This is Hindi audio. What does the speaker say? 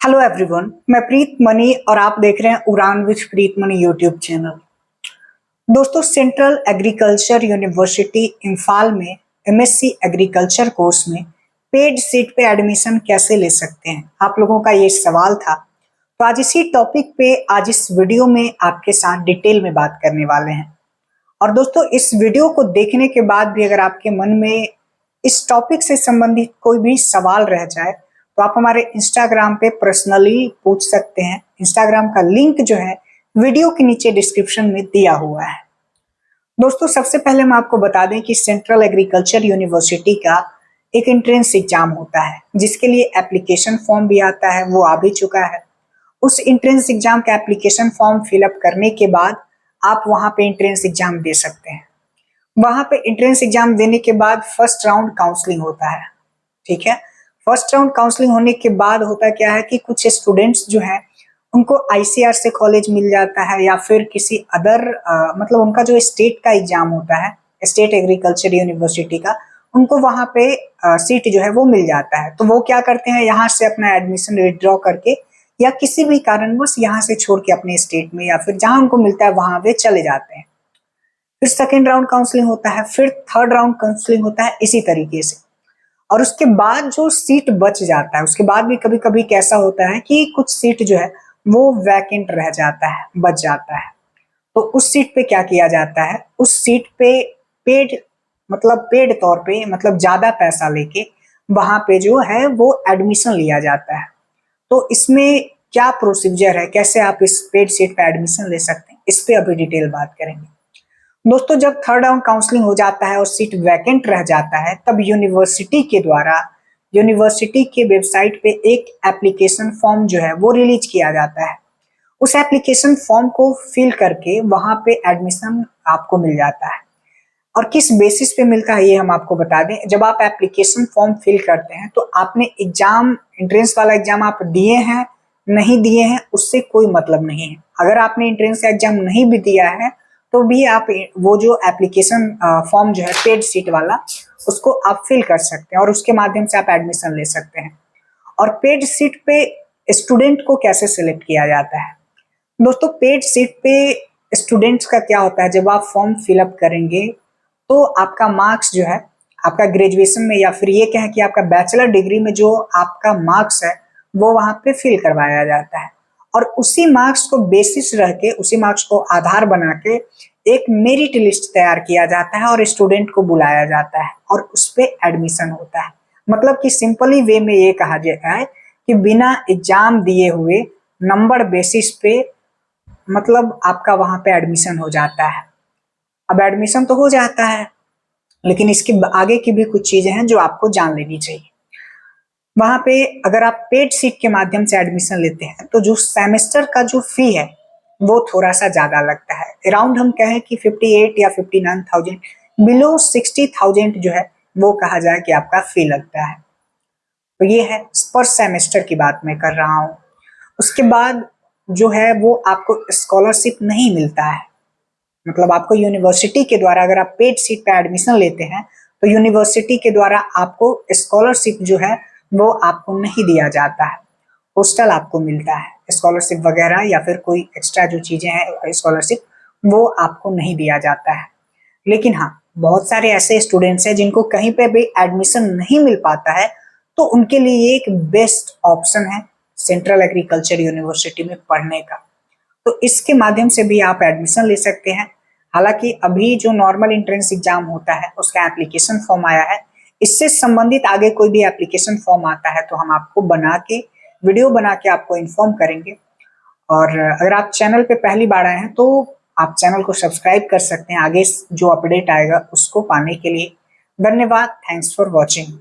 हेलो एवरीवन, मैं प्रीत मनी और आप देख रहे हैं उड़ान with Preet money YouTube channel. दोस्तों, सेंट्रल एग्रीकल्चर यूनिवर्सिटी इंफाल में एमएससी एग्रीकल्चर कोर्स में पेड सीट पे एडमिशन कैसे ले सकते हैं, आप लोगों का ये सवाल था। तो आज इसी टॉपिक पे आज इस वीडियो में आपके साथ डिटेल में बात करने वाले हैं। और दोस्तों, इस वीडियो को देखने के बाद भी अगर आपके मन में इस टॉपिक से संबंधित कोई भी सवाल रह जाए तो आप हमारे इंस्टाग्राम पे पर्सनली पूछ सकते हैं। इंस्टाग्राम का लिंक जो है वीडियो के नीचे डिस्क्रिप्शन में दिया हुआ है। दोस्तों, सबसे पहले हम आपको बता दें कि सेंट्रल एग्रीकल्चर यूनिवर्सिटी का एक एंट्रेंस एग्जाम होता है जिसके लिए एप्लीकेशन फॉर्म भी आता है, वो आ भी चुका है। उस एंट्रेंस एग्जाम का एप्लीकेशन फॉर्म फिलअप करने के बाद आप वहां पे एंट्रेंस एग्जाम दे सकते हैं। वहां पे एंट्रेंस एग्जाम देने के बाद फर्स्ट राउंड काउंसलिंग होता है। ठीक है, फर्स्ट राउंड काउंसलिंग होने के बाद होता क्या है कि कुछ स्टूडेंट्स जो हैं उनको आईसीआर से कॉलेज मिल जाता है या फिर किसी अदर मतलब उनका जो स्टेट का एग्जाम होता है, स्टेट एग्रीकल्चर यूनिवर्सिटी का, उनको वहां पे सीट जो है वो मिल जाता है। तो वो क्या करते हैं, यहाँ से अपना एडमिशन विड्रॉ करके या किसी भी कारणवश यहाँ से छोड़ के अपने स्टेट में या फिर जहां उनको मिलता है वहां वे चले जाते हैं। फिर सेकेंड राउंड काउंसलिंग होता है, फिर थर्ड राउंड काउंसलिंग होता है, इसी तरीके से। और उसके बाद जो सीट बच जाता है, उसके बाद भी कभी कभी कैसा होता है कि कुछ सीट जो है वो वैकेंट रह जाता है, बच जाता है। तो उस सीट पे क्या किया जाता है, उस सीट पे पेड पेड तौर पे ज्यादा पैसा लेके वहां पे जो है वो एडमिशन लिया जाता है। तो इसमें क्या प्रोसीजर है, कैसे आप इस पेड सीट पे एडमिशन ले सकते हैं, इस पे अभी डिटेल बात करेंगे। दोस्तों, जब थर्ड राउंड काउंसलिंग हो जाता है और सीट वैकेंट रह जाता है तब यूनिवर्सिटी के द्वारा यूनिवर्सिटी के वेबसाइट पे एक एप्लीकेशन फॉर्म जो है वो रिलीज किया जाता है। उस एप्लीकेशन फॉर्म को फिल करके वहां पे एडमिशन आपको मिल जाता है। और किस बेसिस पे मिलता है ये हम आपको बता दें। जब आप एप्लीकेशन फॉर्म फिल करते हैं तो आपने एग्जाम, एंट्रेंस वाला एग्जाम आप दिए हैं नहीं दिए हैं उससे कोई मतलब नहीं है। अगर आपने एंट्रेंस का एग्जाम नहीं भी दिया है तो भी आप वो जो एप्लीकेशन फॉर्म जो है पेड सीट वाला, उसको आप फिल कर सकते हैं और उसके माध्यम से आप एडमिशन ले सकते हैं। और पेड सीट पे स्टूडेंट को कैसे सिलेक्ट किया जाता है। दोस्तों, पेड सीट पे स्टूडेंट्स का क्या होता है, जब आप फॉर्म फिलअप करेंगे तो आपका मार्क्स जो है, आपका ग्रेजुएशन में या फिर ये कहें कि आपका बैचलर डिग्री में जो आपका मार्क्स है वो वहां पे फिल करवाया जाता है। और उसी मार्क्स को बेसिस रह के, उसी मार्क्स को आधार बना के एक मेरिट लिस्ट तैयार किया जाता है और स्टूडेंट को बुलाया जाता है और उस पे एडमिशन होता है। मतलब कि सिंपली वे में ये कहा जाता है कि बिना एग्जाम दिए हुए नंबर बेसिस पे आपका वहां पे एडमिशन हो जाता है। अब एडमिशन तो हो जाता है, लेकिन इसके आगे की भी कुछ चीजें हैं जो आपको जान लेनी चाहिए। वहां पे अगर आप पेड सीट के माध्यम से एडमिशन लेते हैं तो जो सेमेस्टर का जो फी है वो थोड़ा सा ज्यादा लगता है। अराउंड हम कहें कि 58 या 59,000, बिलो 60,000 जो है वो कहा जाए कि आपका फी लगता है। तो ये है पर सेमेस्टर की बात मैं कर रहा हूँ। उसके बाद जो है वो आपको स्कॉलरशिप नहीं मिलता है। आपको यूनिवर्सिटी के द्वारा, अगर आप पेड सीट पे एडमिशन लेते हैं तो यूनिवर्सिटी के द्वारा आपको स्कॉलरशिप जो है वो आपको नहीं दिया जाता है। हॉस्टल आपको मिलता है, स्कॉलरशिप वगैरह या फिर कोई एक्स्ट्रा जो चीजें हैं स्कॉलरशिप, वो आपको नहीं दिया जाता है। लेकिन हाँ, बहुत सारे ऐसे स्टूडेंट्स हैं जिनको कहीं पे भी एडमिशन नहीं मिल पाता है, तो उनके लिए एक बेस्ट ऑप्शन है सेंट्रल एग्रीकल्चर यूनिवर्सिटी में पढ़ने का। तो इसके माध्यम से भी आप एडमिशन ले सकते हैं। हालांकि अभी जो नॉर्मल एंट्रेंस एग्जाम होता है उसका एप्लीकेशन फॉर्म आया है, इससे संबंधित आगे कोई भी एप्लीकेशन फॉर्म आता है तो हम आपको वीडियो बना के आपको इन्फॉर्म करेंगे। और अगर आप चैनल पे पहली बार आए हैं तो आप चैनल को सब्सक्राइब कर सकते हैं आगे जो अपडेट आएगा उसको पाने के लिए। धन्यवाद, थैंक्स फॉर वॉचिंग।